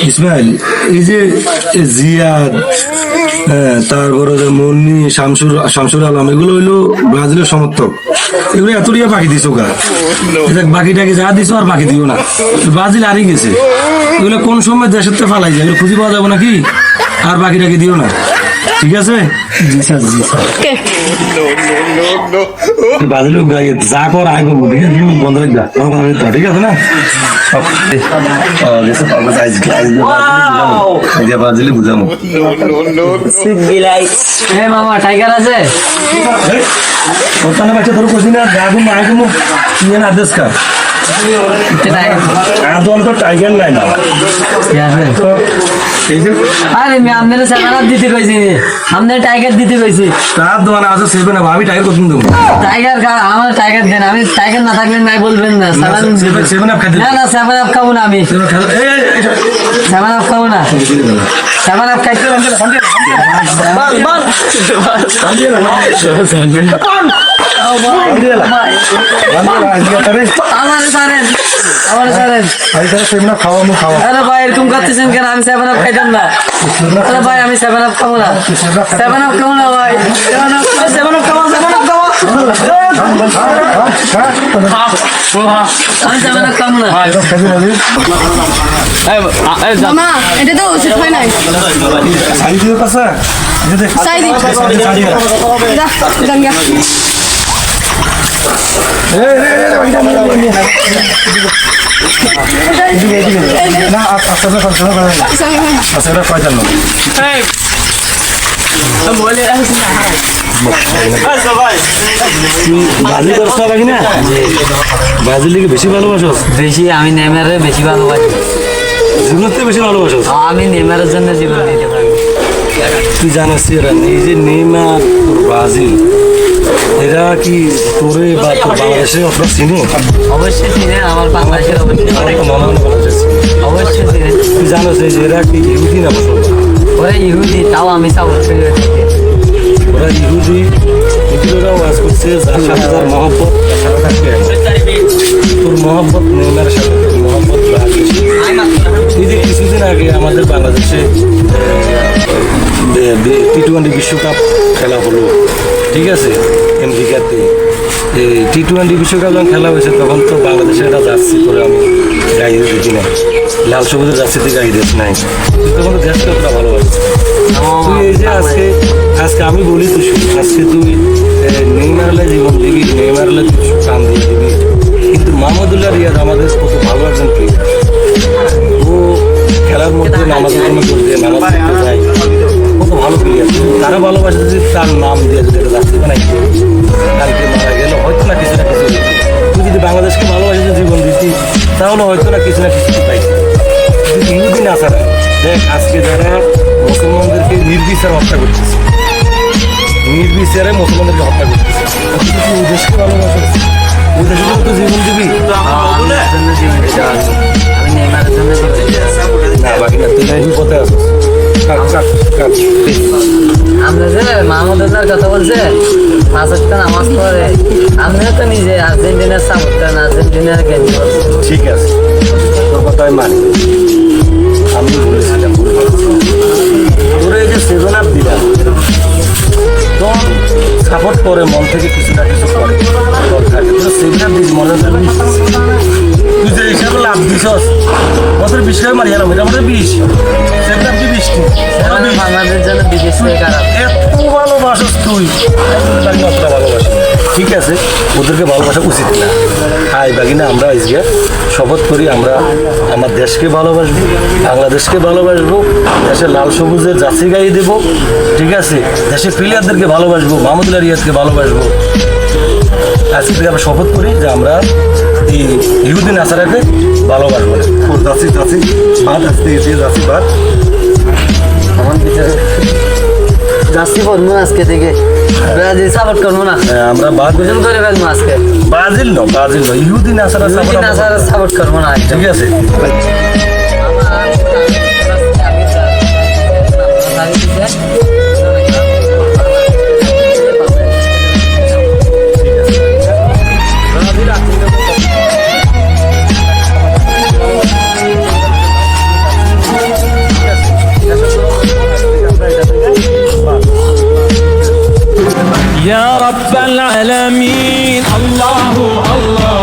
ইসমাইল, এই যে জিয়াদ, তারপরে যে মুন্নি, শামসুর আলম, এগুলো হইলো ব্রাজিলের সমর্থক। এগুলো এত টিয়া বাকি দিছো গা, বাকিটাকে যা দিছো আর বাকি দিও না। ব্রাজিল হারিয়ে গেছে, এগুলো কোন সময় দেশের থেকে ফালাই যায়, এগুলো খুঁজে পাওয়া যাবে নাকি? আর বাকিটাকে দিও না, ঠিক আছে? জি স্যার, জি স্যার। ব্রাজিল যা কর আয় করবো, ঠিক আছে? বন্ধ রাখবা, ঠিক আছে না? ব্রাজিলে বুঝামো। মামা টাইগার আছে ওখানে বাচ্চা ধরো কইছি না, গাগু মাগুমু নিয়ে না আদেশ কার আদল তো টাইগার নাই না। আরে আমি আপনার সেভেন দিতে কইছি, আপনার টাইগার দিতে কইছি। তার দোকানে আছে সেভেন আপ, আমি টাইগার কত দেবো? টাইগার আমার টাইগার দেন, আমি টাইগার না থাকবেন নাই বলবেন না। সেভেন আপ খাইতে না না, সেভেন আপ খাবো না, আমি সেভেন আপ খাবো না, সেভেন আপ খাইতে আরে ভাই এরকম করতেছেন কেন? আমি সেভেন আপ খাইতাম না। আরে ভাই আমি সেভেন আপ খাবো না, সেভেন আপ খাবো না ভাই, সেভেন আপ খাবো, সেভেন আপ খাবো, আমি সেভেন আপ খাবো না। মামা এটা তো উচিত হয় নাই। ব্রাজিলকে বেশি ভালোবাসো? বেশি আমি নেইমারে বেশি ভালোবাসি, জীবনের থেকে বেশি ভালোবাসো? আমি নেইমারের জন্য জীবন দিতে পারি। তুই জানিস এই যে নেইমার, ব্রাজিল, এরা কি তোরে বা তোর বাংলাদেশে আপনার চিনে? অবশ্যই চিনেন, আমার বাংলাদেশের অবশ্যই চিনেন। তুই জানিস যে এরা কি ইহুদি না মুসলমান? ওরা ইহুদি, তাও আমি সাপোর্ট করি ওরা ইহুদি, এগুলোরা ওয়াজ করছে যার সাথে যার মহব্বত তোর মহব্বত নেইমারের সাথে মহব্বত ব্রাজিল। এই যে কিছুদিন আগে আমাদের বাংলাদেশে টি-20 বিশ্বকাপ খেলা হলো, ঠিক আছে, আমেরিকাতে। এই টি-20 বিশ্বকাপ যখন খেলা হয়েছে তখন তো বাংলাদেশে একটা জার্সি করে আমি গাড়ি দেখি নাই, লাল সবুজের জার্সিতে গাড়ি দেখি নাই। তখন তো দেশকে ওটা ভালোবাসছে। তুই এই যে আজকে আমি বলি তুই আজকে তুই নেইমারলে জীবন দিবি, নেইমারলে কান দিয়ে দিবি, কিন্তু মাহমুদুল্লাহ রিয়াদ আমাদের কত ভালো একজন প্লেয়ার। ও খেলার মধ্যে নামাজের জন্য করতে নামাজ পড়তে যায়, কত ভালো প্লেয়ার। তারা ভালোবাসে যদি তার নাম দিয়ে যদি এটা যাচ্ছে বানাই কালকে মারা গেল হয়তো না কিছু না কিছু। তুই যদি বাংলাদেশকে ভালোবাসে জীবন দিতি তাহলে হয়তো না কিছু পাইছি। কিন্তু ইহুদি না ছাড়া দেখ আজকে যারা মুসলমানদেরকে নির্বিচারে হত্যা করতেছে, নির্বিচারে মুসলমানদেরকে হত্যা করতেছে, ওই দেশকে ভালোবাসে, ওই দেশে তো জীবন দিবি। আমি নেইমারের জন্য না বাকি না, তুই এই পথে আসিস। আমরা যে মাহমুদুল্লাহর কথা বলছে, পাঁচ ওয়াক্ত নামাজ পড়ে, আপনিও তো নিজে আর্জেন্টিনার সাপোর্ট করেন, আর্জেন্টিনার গেম। ঠিক আছে, তোর কথা আমি মানি, আমি বলেছিলাম তোরা এই যে সেভেন আপ দিলাম তো সাপোর্ট করে মন থেকে কিছু না কিছু করে সেভেন আপ দিস মনে তুই যে হিসাবে লাভ দিছস বছর 20 করে মারি গেলাম, এটা আমাদের 20 সেভেন আপ কি 20 বাংলাদেশের জন্য বিদেশ থেকে খারাপ। এত ভালোবাসস তুই, অতটা ভালোবাসি, ঠিক আছে, ওদেরকে ভালোবাসা উচিত না। আই বাগিনা আমরা আজকে শপথ করি আমরা আমার দেশকে ভালোবাসবো, বাংলাদেশকে ভালোবাসবো, দেশের লাল সবুজের জার্সি গাড়ি দেবো, ঠিক আছে, দেশের প্লেয়ারদেরকে ভালোবাসবো, মাহমুদুল্লাহ রিয়াদকে ভালোবাসবো। আজকে থেকে আমরা শপথ করি যে আমরা এই ইহুদি নাসারাকে ভালোবাসবো না। জার্সি বাদ আসতে গেছে, জার্সি বাদ আমার বিচারে জার্সি পরবো আজকে থেকে, ব্রাজিল সাপোর্ট করবো না, আমরা বাদ করে ফেলবো আজকে। ব্রাজিল ন ইহুদি নাসারা সাপোর্ট করবো না, ঠিক আছে। يا رب العالمين الله الله